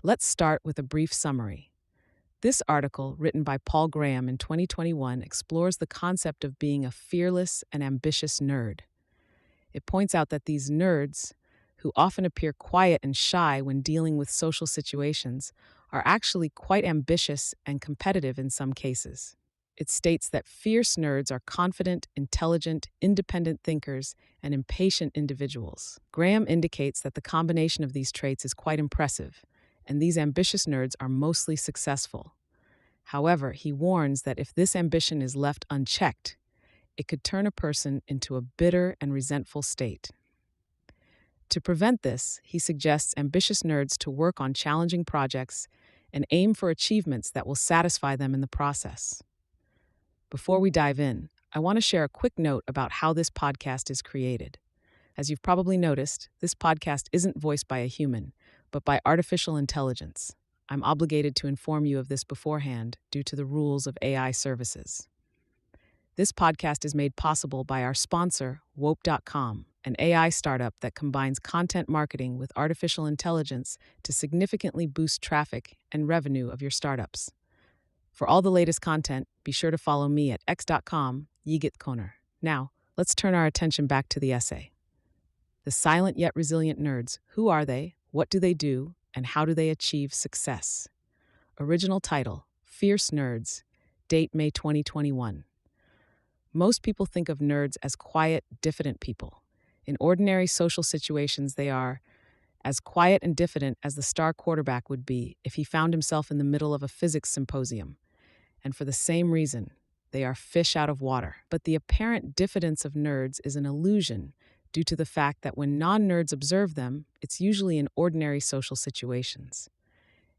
Let's start with a brief summary. This article, written by Paul Graham in 2021, explores the concept of being a fearless and ambitious nerd. It points out that these nerds, who often appear quiet and shy when dealing with social situations, are actually quite ambitious and competitive in some cases. It states that fierce nerds are confident, intelligent, independent thinkers, and impatient individuals. Graham indicates that the combination of these traits is quite impressive, and these ambitious nerds are mostly successful. However, he warns that if this ambition is left unchecked, it could turn a person into a bitter and resentful state. To prevent this, he suggests ambitious nerds to work on challenging projects and aim for achievements that will satisfy them in the process. Before we dive in, I want to share a quick note about how this podcast is created. As you've probably noticed, this podcast isn't voiced by a human, but by artificial intelligence. I'm obligated to inform you of this beforehand due to the rules of AI services. This podcast is made possible by our sponsor, Wope.com, an AI startup that combines content marketing with artificial intelligence to significantly boost traffic and revenue of your startups. For all the latest content, be sure to follow me at x.com, Yigit Now, let's turn our attention back to the essay. The silent yet resilient nerds. Who are they? What do they do? And how do they achieve success? Original title, Fierce Nerds. Date May 2021. Most people think of nerds as quiet, diffident people. In ordinary social situations, they are as quiet and diffident as the star quarterback would be if he found himself in the middle of a physics symposium. And for the same reason, they are fish out of water. But the apparent diffidence of nerds is an illusion due to the fact that when non-nerds observe them, it's usually in ordinary social situations.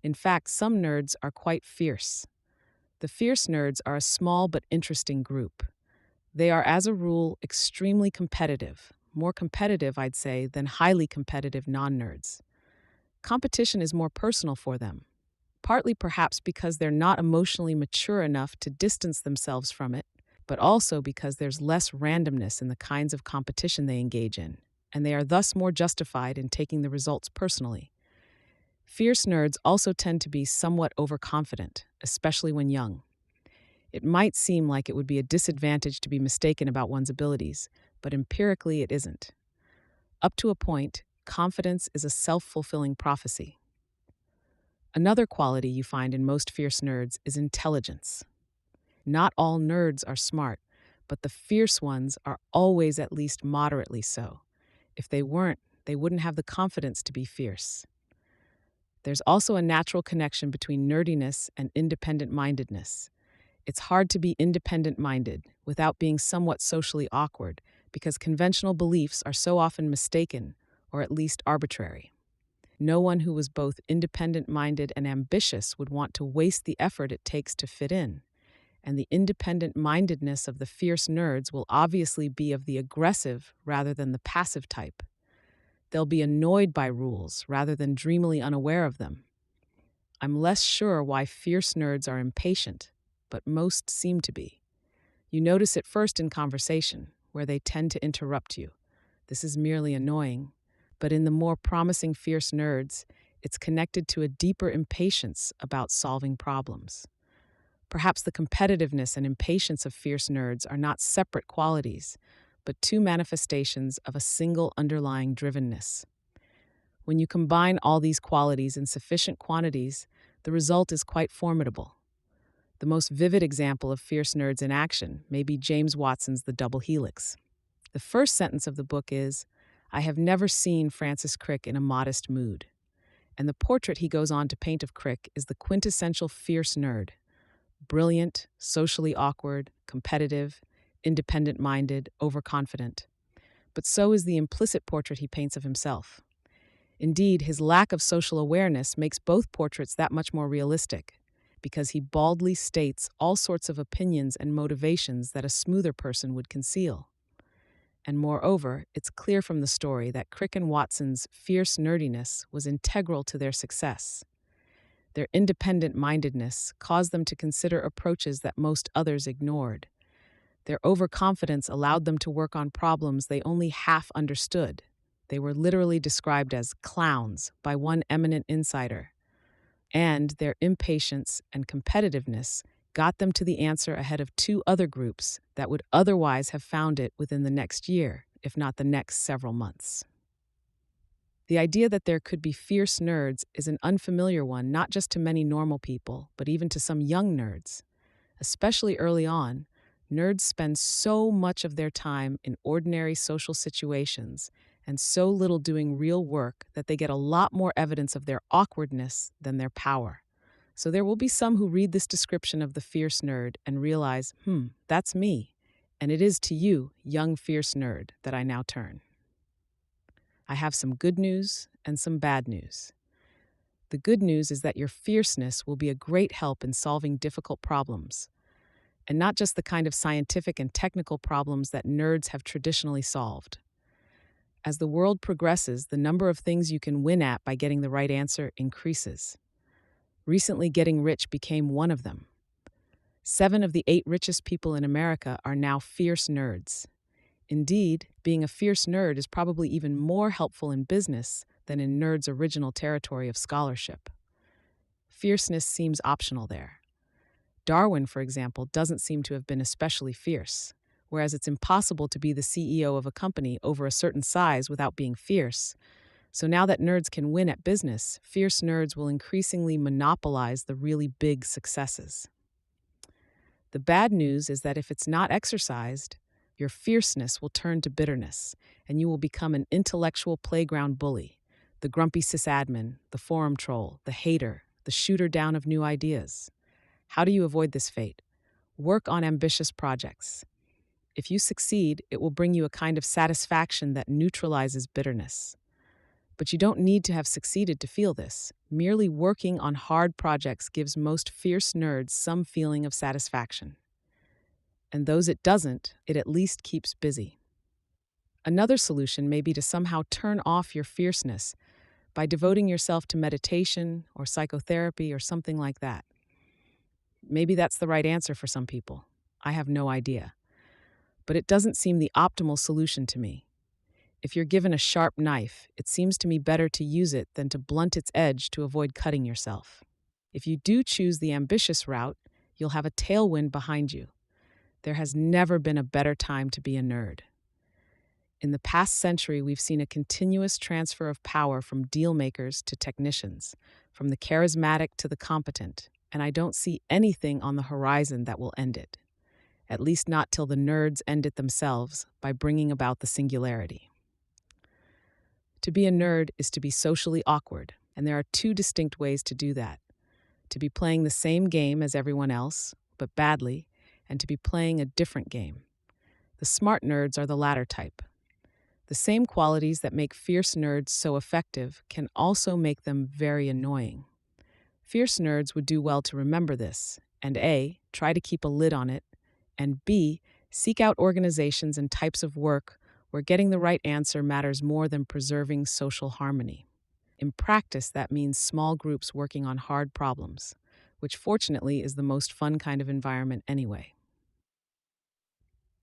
In fact, some nerds are quite fierce. The fierce nerds are a small but interesting group. They are, as a rule, extremely competitive, more competitive, I'd say, than highly competitive non-nerds. Competition is more personal for them, partly perhaps because they're not emotionally mature enough to distance themselves from it, but also because there's less randomness in the kinds of competition they engage in, and they are thus more justified in taking the results personally. Fierce nerds also tend to be somewhat overconfident, especially when young. It might seem like it would be a disadvantage to be mistaken about one's abilities, but empirically it isn't. Up to a point, confidence is a self-fulfilling prophecy. Another quality you find in most fierce nerds is intelligence. Not all nerds are smart, but the fierce ones are always at least moderately so. If they weren't, they wouldn't have the confidence to be fierce. There's also a natural connection between nerdiness and independent-mindedness. It's hard to be independent-minded without being somewhat socially awkward because conventional beliefs are so often mistaken, or at least arbitrary. No one who was both independent-minded and ambitious would want to waste the effort it takes to fit in. And the independent-mindedness of the fierce nerds will obviously be of the aggressive rather than the passive type. They'll be annoyed by rules rather than dreamily unaware of them. I'm less sure why fierce nerds are impatient, but most seem to be. You notice it first in conversation, where they tend to interrupt you. This is merely annoying, but in the more promising fierce nerds, it's connected to a deeper impatience about solving problems. Perhaps the competitiveness and impatience of fierce nerds are not separate qualities, but two manifestations of a single underlying drivenness. When you combine all these qualities in sufficient quantities, the result is quite formidable. The most vivid example of fierce nerds in action may be James Watson's The Double Helix. The first sentence of the book is, "I have never seen Francis Crick in a modest mood." And the portrait he goes on to paint of Crick is the quintessential fierce nerd. Brilliant, socially awkward, competitive, independent-minded, overconfident. But so is the implicit portrait he paints of himself. Indeed, his lack of social awareness makes both portraits that much more realistic, because he baldly states all sorts of opinions and motivations that a smoother person would conceal. And moreover, it's clear from the story that Crick and Watson's fierce nerdiness was integral to their success. Their independent-mindedness caused them to consider approaches that most others ignored. Their overconfidence allowed them to work on problems they only half understood. They were literally described as clowns by one eminent insider. And their impatience and competitiveness got them to the answer ahead of two other groups that would otherwise have found it within the next year, if not the next several months. The idea that there could be fierce nerds is an unfamiliar one, not just to many normal people, but even to some young nerds. Especially early on, nerds spend so much of their time in ordinary social situations and so little doing real work that they get a lot more evidence of their awkwardness than their power. So there will be some who read this description of the fierce nerd and realize, that's me. And it is to you, young fierce nerd, that I now turn. I have some good news and some bad news. The good news is that your fierceness will be a great help in solving difficult problems, and not just the kind of scientific and technical problems that nerds have traditionally solved. As the world progresses, the number of things you can win at by getting the right answer increases. Recently, getting rich became one of them. 7 of the 8 richest people in America are now fierce nerds. Indeed, being a fierce nerd is probably even more helpful in business than in nerds' original territory of scholarship. Fierceness seems optional there. Darwin, for example, doesn't seem to have been especially fierce, whereas it's impossible to be the CEO of a company over a certain size without being fierce. So now that nerds can win at business, fierce nerds will increasingly monopolize the really big successes. The bad news is that if it's not exercised, your fierceness will turn to bitterness, and you will become an intellectual playground bully, the grumpy sysadmin, the forum troll, the hater, the shooter down of new ideas. How do you avoid this fate? Work on ambitious projects. If you succeed, it will bring you a kind of satisfaction that neutralizes bitterness. But you don't need to have succeeded to feel this. Merely working on hard projects gives most fierce nerds some feeling of satisfaction. And those it doesn't, it at least keeps busy. Another solution may be to somehow turn off your fierceness by devoting yourself to meditation or psychotherapy or something like that. Maybe that's the right answer for some people. I have no idea. But it doesn't seem the optimal solution to me. If you're given a sharp knife, it seems to me better to use it than to blunt its edge to avoid cutting yourself. If you do choose the ambitious route, you'll have a tailwind behind you. There has never been a better time to be a nerd. In the past century, we've seen a continuous transfer of power from deal makers to technicians, from the charismatic to the competent, and I don't see anything on the horizon that will end it. At least not till the nerds end it themselves by bringing about the singularity. To be a nerd is to be socially awkward, and there are 2 distinct ways to do that. To be playing the same game as everyone else, but badly, and to be playing a different game. The smart nerds are the latter type. The same qualities that make fierce nerds so effective can also make them very annoying. Fierce nerds would do well to remember this, and A, try to keep a lid on it, and B, seek out organizations and types of work where getting the right answer matters more than preserving social harmony. In practice, that means small groups working on hard problems, which fortunately is the most fun kind of environment anyway.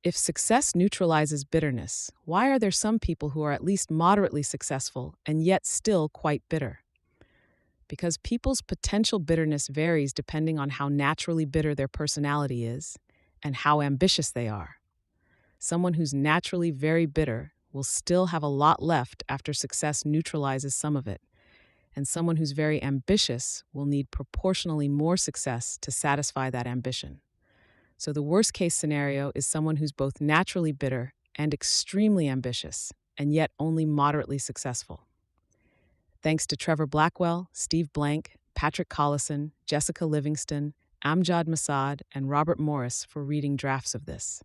If success neutralizes bitterness, why are there some people who are at least moderately successful and yet still quite bitter? Because people's potential bitterness varies depending on how naturally bitter their personality is and how ambitious they are. Someone who's naturally very bitter will still have a lot left after success neutralizes some of it, and someone who's very ambitious will need proportionally more success to satisfy that ambition. So the worst-case scenario is someone who's both naturally bitter and extremely ambitious, and yet only moderately successful. Thanks to Trevor Blackwell, Steve Blank, Patrick Collison, Jessica Livingston, Amjad Masad, and Robert Morris for reading drafts of this.